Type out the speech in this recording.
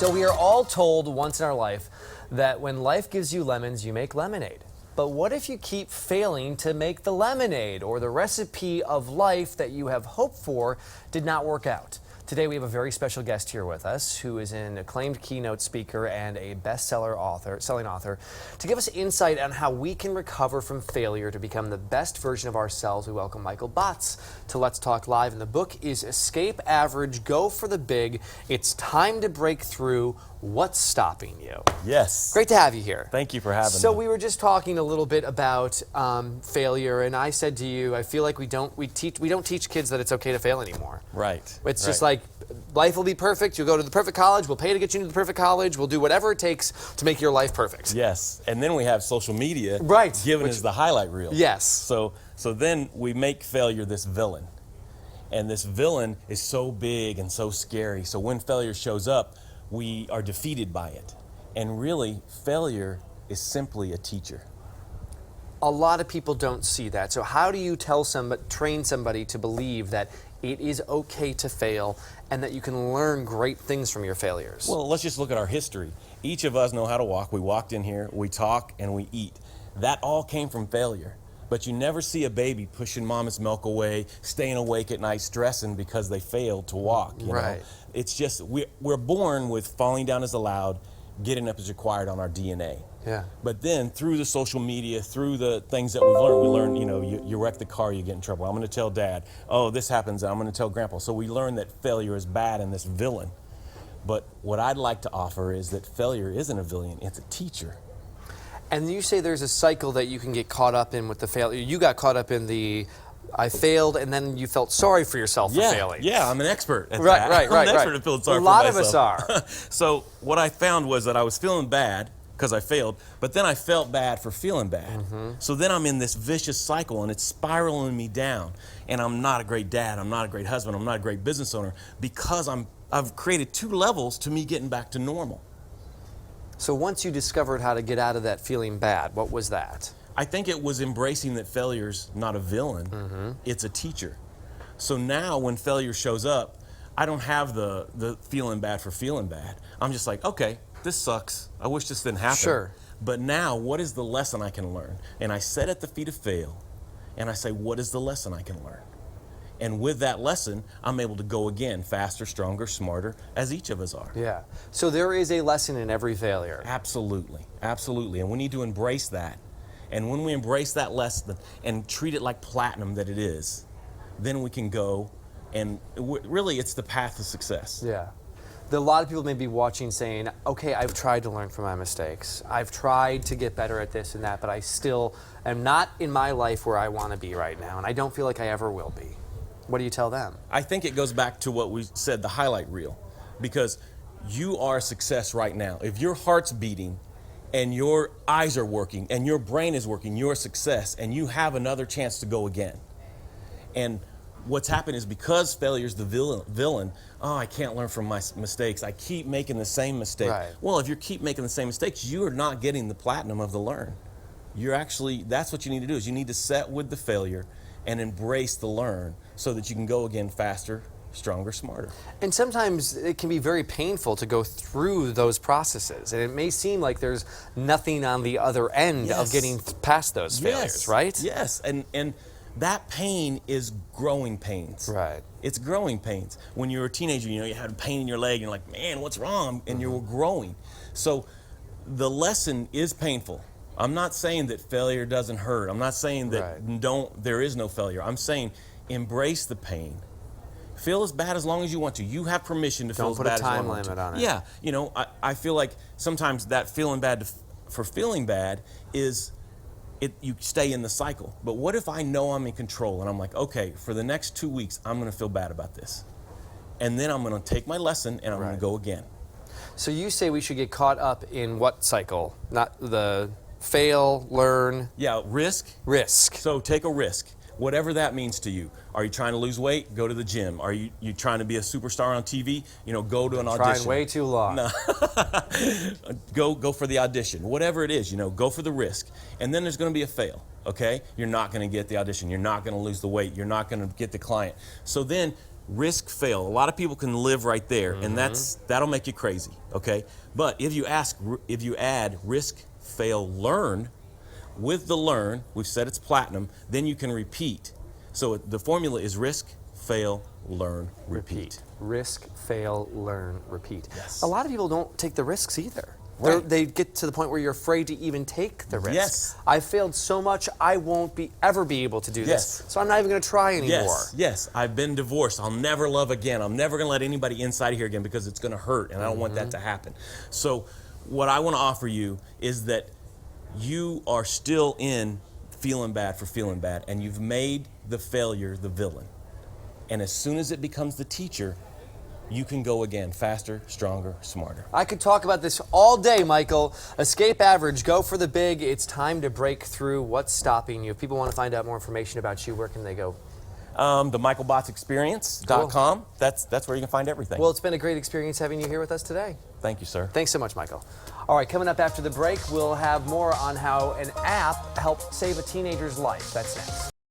So we are all told once in our life that when life gives you lemons, you make lemonade. But what if you keep failing to make the lemonade, or the recipe of life that you have hoped for did not work out? Today we have a very special guest here with us who is an acclaimed keynote speaker and a selling author to give us insight on how we can recover from failure to become the best version of ourselves. We welcome Michael Botts to Let's Talk Live, and the book is Escape Average, Go for the Big. It's time to break through. What's stopping you? Yes. Great to have you here. Thank you for having me. So we were just talking a little bit about failure, and I said to you, I feel like we don't teach kids that it's okay to fail anymore. Right. It's just like, life will be perfect. You'll go to the perfect college. We'll pay to get you into the perfect college. We'll do whatever it takes to make your life perfect. Yes. And then we have social media giving us the highlight reel. Yes. So then we make failure this villain. And this villain is so big and so scary. So when failure shows up, we are defeated by it. And really, failure is simply a teacher. A lot of people don't see that. So how do you train somebody to believe that it is okay to fail and that you can learn great things from your failures? Well, let's just look at our history. Each of us know how to walk. We walked in here, we talk, and we eat. That all came from failure. But you never see a baby pushing mama's milk away, staying awake at night, stressing because they failed to walk. You know? It's just, we're born with falling down is allowed, getting up is required on our DNA. Yeah. But then through the social media, through the things that we've learned, we learn, you wreck the car, you get in trouble. I'm going to tell dad, oh, this happens, I'm going to tell grandpa. So we learn that failure is bad and this villain. But what I'd like to offer is that failure isn't a villain, it's a teacher. And you say there's a cycle that you can get caught up in with the failure. You got caught up in the I failed, and then you felt sorry for yourself for failing. Yeah, I'm an expert at right, that. Right, I'm an expert at feeling sorry for myself. A lot of us are. So what I found was that I was feeling bad because I failed, but then I felt bad for feeling bad. So then I'm in this vicious cycle, and it's spiraling me down. And I'm not a great dad, I'm not a great husband, I'm not a great business owner, because I've created two levels to me getting back to normal. So once you discovered how to get out of that feeling bad, what was that? I think it was embracing that failure's not a villain, it's a teacher. So now when failure shows up, I don't have the feeling bad for feeling bad. I'm just like, okay, this sucks. I wish this didn't happen. Sure. But now, what is the lesson I can learn? And I sit at the feet of fail, and I say, what is the lesson I can learn? And with that lesson, I'm able to go again, faster, stronger, smarter, as each of us are. Yeah. So there is a lesson in every failure. Absolutely. Absolutely. And we need to embrace that. And when we embrace that lesson and treat it like platinum that it is, then we can go, and really it's the path to success. Yeah. A lot of people may be watching saying, okay, I've tried to learn from my mistakes. I've tried to get better at this and that, but I still am not in my life where I want to be right now, and I don't feel like I ever will be. What do you tell them? I think it goes back to what we said, the highlight reel, because you are a success right now. If your heart's beating and your eyes are working and your brain is working, you're a success, and you have another chance to go again. And what's happened is because failure is the villain, oh, I can't learn from my mistakes. I keep making the same mistake. Right. Well, if you keep making the same mistakes, you are not getting the platinum of the learn. You're actually, that's what you need to do, is you need to set with the failure and embrace the learn so that you can go again faster, stronger, smarter. And sometimes it can be very painful to go through those processes, and it may seem like there's nothing on the other end of getting past those failures, right? Yes, and that pain is growing pains. Right. It's growing pains. When you're a teenager, you had pain in your leg, and you're like, man, what's wrong? And you're growing. So the lesson is painful. I'm not saying that failure doesn't hurt. I'm not saying that there is no failure. I'm saying embrace the pain. Feel as bad as long as you want to. You have permission to feel as bad as long as you want to. Don't put a time limit on it. Yeah, I feel like sometimes that feeling bad for feeling bad is you stay in the cycle. But what if I know I'm in control and I'm like, okay, for the next 2 weeks, I'm going to feel bad about this. And then I'm going to take my lesson and I'm going to go again. So you say we should get caught up in what cycle? Not the fail, learn. Yeah, risk. Risk. So take a risk, whatever that means to you. Are you trying to lose weight? Go to the gym. Are you trying to be a superstar on TV? Go to an audition. Trying way too long. No. Go for the audition. Whatever it is, go for the risk. And then there's going to be a fail. Okay? You're not going to get the audition. You're not going to lose the weight. You're not going to get the client. So then risk, fail. A lot of people can live right there, and that'll make you crazy, okay? But if you add risk, fail, learn, with the learn, we've said it's platinum, then you can repeat. So the formula is risk, fail, learn, repeat. Risk, fail, learn, repeat. Yes. A lot of people don't take the risks either. Right. They get to the point where you're afraid to even take the risk. Yes. I failed so much, I won't ever be able to do Yes. this. So I'm not even going to try anymore. Yes. I've been divorced. I'll never love again. I'm never going to let anybody inside here again because it's going to hurt, and I don't want that to happen. So what I want to offer you is that you are still in feeling bad for feeling bad, and you've made the failure the villain. And as soon as it becomes the teacher, you can go again, faster, stronger, smarter. I could talk about this all day, Michael. Escape average, go for the big. It's time to break through. What's stopping you? If people want to find out more information about you, where can they go? The MichaelBottsExperience.com. That's where you can find everything. Well, it's been a great experience having you here with us today. Thank you, sir. Thanks so much, Michael. All right, coming up after the break, we'll have more on how an app helped save a teenager's life. That's next.